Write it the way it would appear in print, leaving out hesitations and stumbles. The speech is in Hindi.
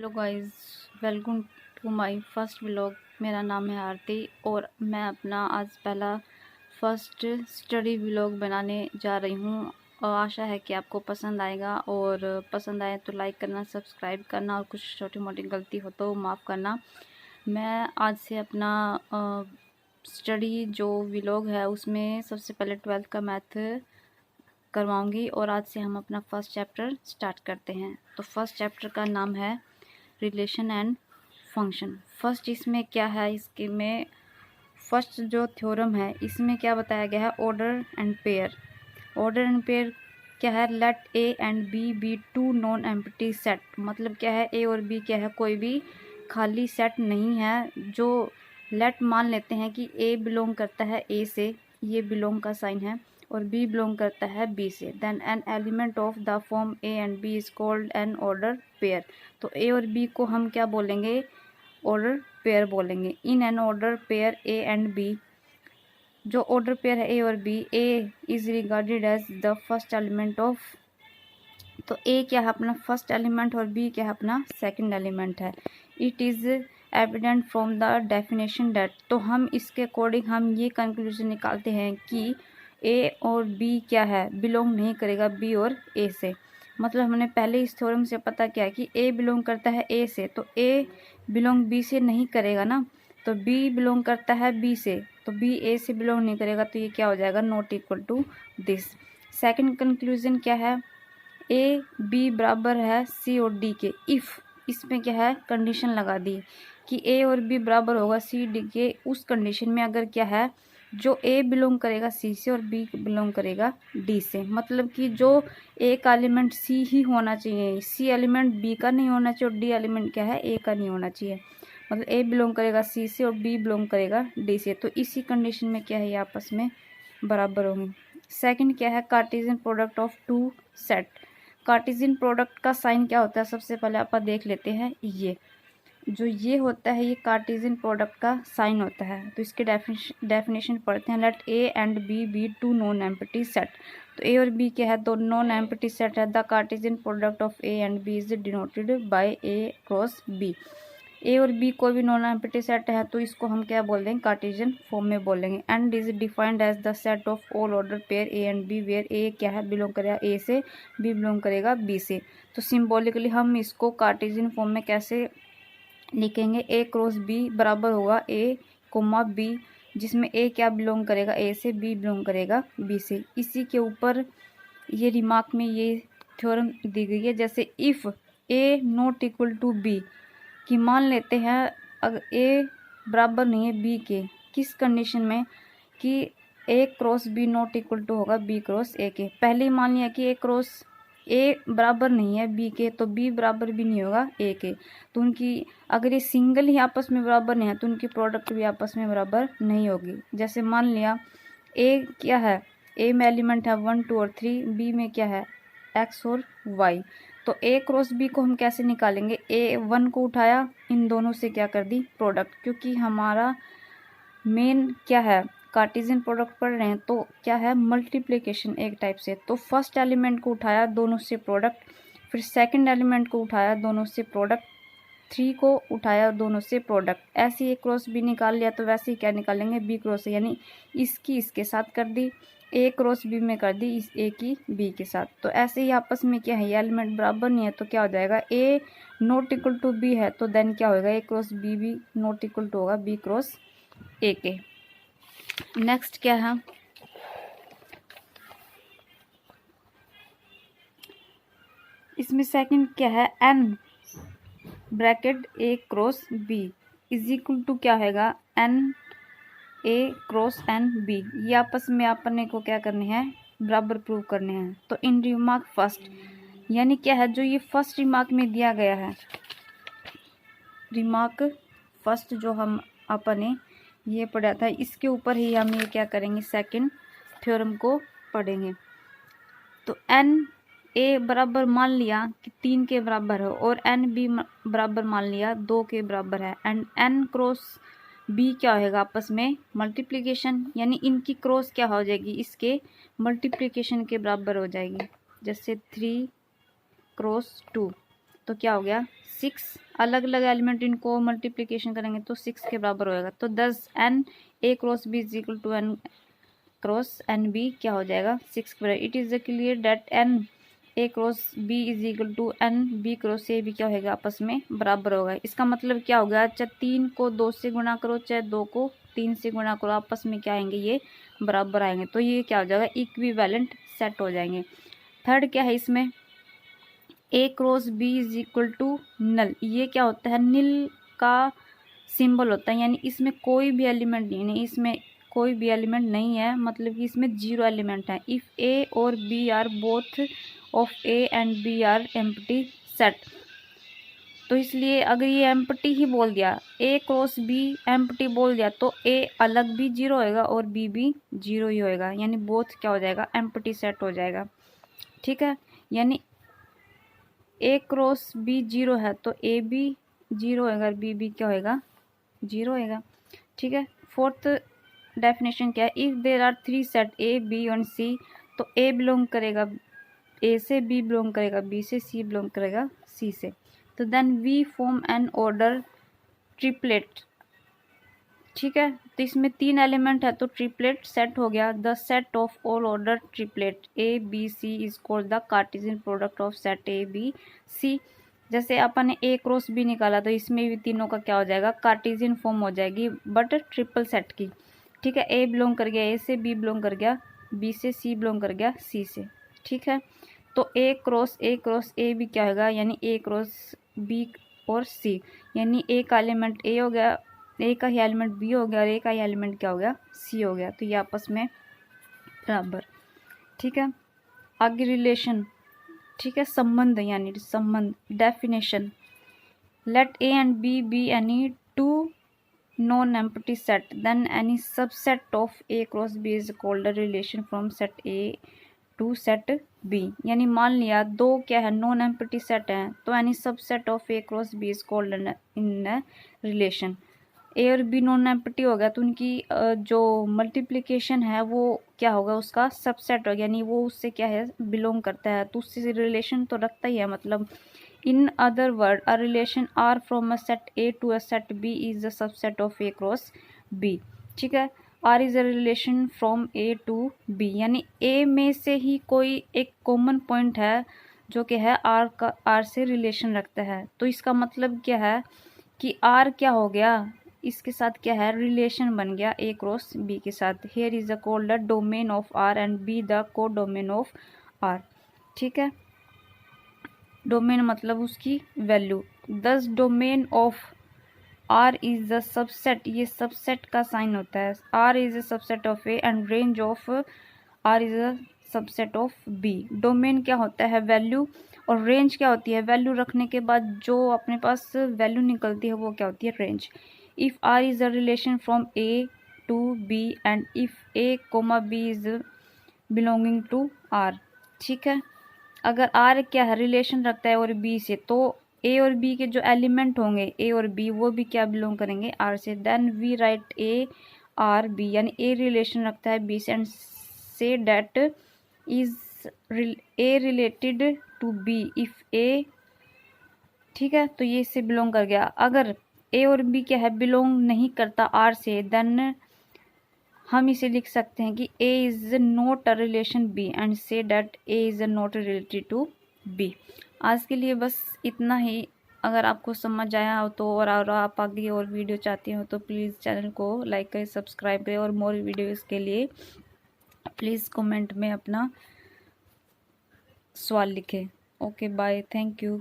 Hello guys, welcome to my first vlog. मेरा नाम है आरती और मैं अपना आज पहला फर्स्ट स्टडी व्लॉग बनाने जा रही हूँ और आशा है कि आपको पसंद आएगा। और पसंद आए तो लाइक करना, सब्सक्राइब करना और कुछ छोटी मोटी गलती हो तो माफ़ करना। मैं आज से अपना स्टडी जो व्लॉग है उसमें सबसे पहले 12th का मैथ करवाऊँगी और आज से हम अपना फर्स्ट चैप्टर स्टार्ट करते हैं। तो फर्स्ट चैप्टर का नाम है रिलेशन एंड फंक्शन। फर्स्ट इसमें क्या है, इसके में फर्स्ट जो थ्योरम है इसमें क्या बताया गया है, order and pair. Order and pair क्या है, let A and B be two non empty set. मतलब क्या है, ए और बी क्या है, कोई भी खाली सेट नहीं है। जो लेट मान लेते हैं कि ए बिलोंग करता है ए से, ये बिलोंग का साइन है, और बी बिलोंग करता है बी से, then an element of the form A and B is called an order pair. तो ए और बी को हम क्या बोलेंगे, ऑर्डर पेयर बोलेंगे। In an order pair A and B, जो ऑर्डर पेयर है ए और B, A is regarded as the first element of, तो ए क्या है अपना फर्स्ट एलिमेंट और बी क्या है अपना सेकंड एलिमेंट है। It is evident from the definition that, तो हम इसके अकॉर्डिंग हम ये कंक्लूजन निकालते हैं कि ए और बी क्या है, बिलोंग नहीं करेगा बी और ए से। मतलब हमने पहले इस थ्योरम से पता किया कि ए बिलोंग करता है ए से, तो ए बिलोंग बी से नहीं करेगा ना। तो बी बिलोंग करता है बी से, तो बी ए से बिलोंग नहीं करेगा, तो ये क्या हो जाएगा, not equal to this. Second conclusion क्या है, ए बी बराबर है सी और डी के। इफ़, इसमें क्या है, कंडीशन लगा दी कि ए और बी बराबर होगा सी डी के। उस कंडीशन में अगर क्या है, जो ए बिलोंग करेगा सी से और बी बिलोंग करेगा डी से, मतलब कि जो ए का एलिमेंट सी ही होना चाहिए, सी एलिमेंट बी का नहीं होना चाहिए और डी एलिमेंट क्या है, ए का नहीं होना चाहिए। मतलब ए बिलोंग करेगा सी से और बी बिलोंग करेगा डी से, तो इसी कंडीशन में क्या है, ये आपस में बराबर होंगे। सेकंड क्या है, Cartesian product of two set. Cartesian product का साइन क्या होता है, सबसे पहले आप देख लेते हैं। ये जो ये होता है, ये कार्टेशियन प्रोडक्ट का साइन होता है। तो इसके डेफिनेशन पढ़ते हैं। Let A and B be two non empty set. तो ए और बी क्या है, दो नॉन एम्प्टी सेट है। The Cartesian product of A and B is denoted by A cross B. A और बी कोई भी नॉन एम्प्टी सेट है तो इसको हम क्या बोल देंगे, कार्टेशियन फॉर्म में बोलेंगे। And is defined as the set of all order pair A and B where A क्या है, बिलोंग करेगा ए से, बी बिलोंग करेगा बी से। तो सिम्बॉलिकली हम इसको कार्टेशियन फॉर्म में कैसे लिखेंगे, ए क्रॉस बी बराबर होगा ए कोमा बी, जिसमें ए क्या बिलोंग करेगा ए से, बी बिलोंग करेगा बी से। इसी के ऊपर ये रिमार्क में ये थ्योरम दी गई है। जैसे if A not equal to B, कि मान लेते हैं अगर ए बराबर नहीं है बी के, किस कंडीशन में, कि A cross B not equal to होगा बी क्रॉस ए के। पहले ही मान लिया कि ए क्रॉस ए बराबर नहीं है बी के, तो बी बराबर भी नहीं होगा ए के। तो उनकी अगर ये सिंगल ही आपस में बराबर नहीं है तो उनकी प्रोडक्ट भी आपस में बराबर नहीं होगी। जैसे मान लिया ए क्या है, ए में एलिमेंट है 1 2 और 3, बी में क्या है एक्स और वाई। तो ए क्रॉस बी को हम कैसे निकालेंगे, ए 1 को उठाया, इन दोनों से क्या कर दी प्रोडक्ट, क्योंकि हमारा मेन क्या है, कार्टेशियन प्रोडक्ट पढ़ रहे हैं तो क्या है, मल्टीप्लिकेशन एक टाइप से। तो फर्स्ट एलिमेंट को उठाया, दोनों से प्रोडक्ट, फिर सेकंड एलिमेंट को उठाया, दोनों से प्रोडक्ट, 3 को उठाया, दोनों से प्रोडक्ट। ऐसे ए क्रॉस बी निकाल लिया तो वैसे ही क्या निकालेंगे, बी क्रॉस, यानी इसकी इसके साथ कर दी, ए क्रॉस बी में कर दी इस ए की बी के साथ। तो ऐसे ही आपस में क्या है, ये एलिमेंट बराबर नहीं है तो क्या हो जाएगा, A not equal to B है तो देन क्या होगा, ए क्रॉस बी भी नॉट इक्वल टू होगा बी क्रॉस ए के। नेक्स्ट क्या है, इसमें सेकंड क्या है, n bracket A cross B is equal to क्या होगा, n A cross n B. ये आपस में अपने को क्या करने हैं, बराबर प्रूव करने हैं। तो इन रिमार्क फर्स्ट, यानी क्या है, जो ये फर्स्ट रिमार्क में दिया गया है, रिमार्क फर्स्ट जो हम अपने ये पढ़ा था, इसके ऊपर ही हम ये क्या करेंगे, सेकंड थ्योरम को पढ़ेंगे। तो एन ए बराबर मान लिया कि 3 के बराबर हो और एन बी बराबर मान लिया 2 के बराबर है, एंड एन क्रॉस बी क्या होगा, आपस में मल्टीप्लिकेशन, यानी इनकी क्रॉस क्या हो जाएगी, इसके मल्टीप्लिकेशन के बराबर हो जाएगी। जैसे 3 क्रॉस 2 तो क्या हो गया 6 अलग अलग एलिमेंट इनको मल्टीप्लिकेशन करेंगे तो 6 के बराबर होएगा। तो 10 n a cross b is equal to n cross n B क्या हो जाएगा 6 के बराबर। It is clear that n a cross b is equal to n b cross a भी क्या होगा आपस में बराबर होगा। इसका मतलब क्या होगा, चाहे 3 को 2 से गुणा करो चाहे 2 को 3 से गुणा करो, आपस में क्या आएंगे, ये बराबर आएंगे। तो ये क्या हो जाएगा, इक्विवेलेंट सेट हो जाएंगे। थर्ड क्या है इसमें, a cross b is equal to null. ये क्या होता है, निल का सिंबल होता है, यानी इसमें कोई भी एलिमेंट नहीं है, इसमें कोई भी एलिमेंट नहीं है, मतलब कि इसमें 0 एलिमेंट है। इफ़ a और b are both of a and b are empty set, तो इसलिए अगर ये एम्प्टी ही बोल दिया, a क्रॉस b एम्प्टी बोल दिया, तो a अलग भी 0 होएगा और b भी 0 ही होएगा, यानी बोथ क्या हो जाएगा, एम्प्टी सेट हो जाएगा। ठीक है, यानी a क्रॉस b 0 है तो a भी 0 होएगा और b भी क्या होएगा, 0 होएगा। ठीक है, फोर्थ डेफिनेशन क्या है, if there are 3 set a b और c, तो a बिलोंग करेगा a से, b बिलोंग करेगा b से, c बिलोंग करेगा c से, तो then we form an order triplet. ठीक है, तो इसमें 3 एलिमेंट है तो ट्रिपलेट सेट हो गया। The set of all order triplet A B C is called the Cartesian product of set A B C. जैसे अपन ने ए क्रॉस बी निकाला तो इसमें भी तीनों का क्या हो जाएगा, कार्टेशियन फॉर्म हो जाएगी, बट ट्रिपल सेट की। ठीक है, ए बिलोंग कर गया ए से, बी बिलोंग कर गया बी से, सी बिलोंग कर गया सी से। ठीक है, तो ए क्रॉस ए भी क्या होगा, यानी ए क्रॉस बी और सी, यानी ए का एलिमेंट ए हो गया, ए का ही एलिमेंट बी हो गया और ए का ही एलिमेंट क्या हो गया, सी हो गया, तो ये आपस में बराबर। ठीक है, आगे रिलेशन। ठीक है, संबंध, यानी संबंध। Definition, let A and B be any two non empty set, then any subset of A cross B is called a relation from set A to set B. यानी मान लिया दो क्या है, नॉन एम्प्टी सेट है, तो any subset of A cross B is called in relation. A और बी नॉन एम्प्टी हो गया तो उनकी जो मल्टीप्लिकेशन है वो क्या होगा, उसका सबसेट हो गया, यानी वो उससे क्या है, बिलोंग करता है, तो उससे रिलेशन तो रखता ही है। मतलब in other word, a relation R from a set A to a set B is a subset of A cross B. ठीक है, R is a relation from A to B, यानी ए में से ही कोई एक कॉमन पॉइंट है जो कि है आर का, आर से रिलेशन रखता है। तो इसका मतलब क्या है कि आर क्या हो गया, इसके साथ क्या है, रिलेशन बन गया ए क्रॉस बी के साथ। Here is a called the domain of R and B the codomain of R. ठीक है, डोमेन मतलब उसकी value. Thus domain of R is the subset, ये सबसेट का साइन होता है। R is a subset of A and range of R is a subset of B. Domain क्या होता है, वैल्यू, और रेंज क्या होती है, वैल्यू रखने के बाद जो अपने पास वैल्यू निकलती है वो क्या होती है, range. If R is a relation from A to B and if A comma B is belonging to R. ठीक है, अगर आर क्या है, रिलेशन रखता है और बी से, तो ए और बी के जो एलिमेंट होंगे ए और बी वो भी क्या बिलोंग करेंगे, आर से। Then we write A R B, यानी ए रिलेशन रखता है बी से and say that is A related to B if A. ठीक है, तो ये इससे बिलोंग कर गया। अगर ए और बी क्या है, बिलोंग नहीं करता आर से, देन हम इसे लिख सकते हैं कि A is not a relation B and say that A is not related to B. आज के लिए बस इतना ही। अगर आपको समझ आया हो तो और आप आगे और वीडियो चाहते हो तो प्लीज़ चैनल को लाइक करें, सब्सक्राइब करें, और मोर वीडियोस के लिए प्लीज़ कमेंट में अपना सवाल लिखें। Okay, bye, thank you.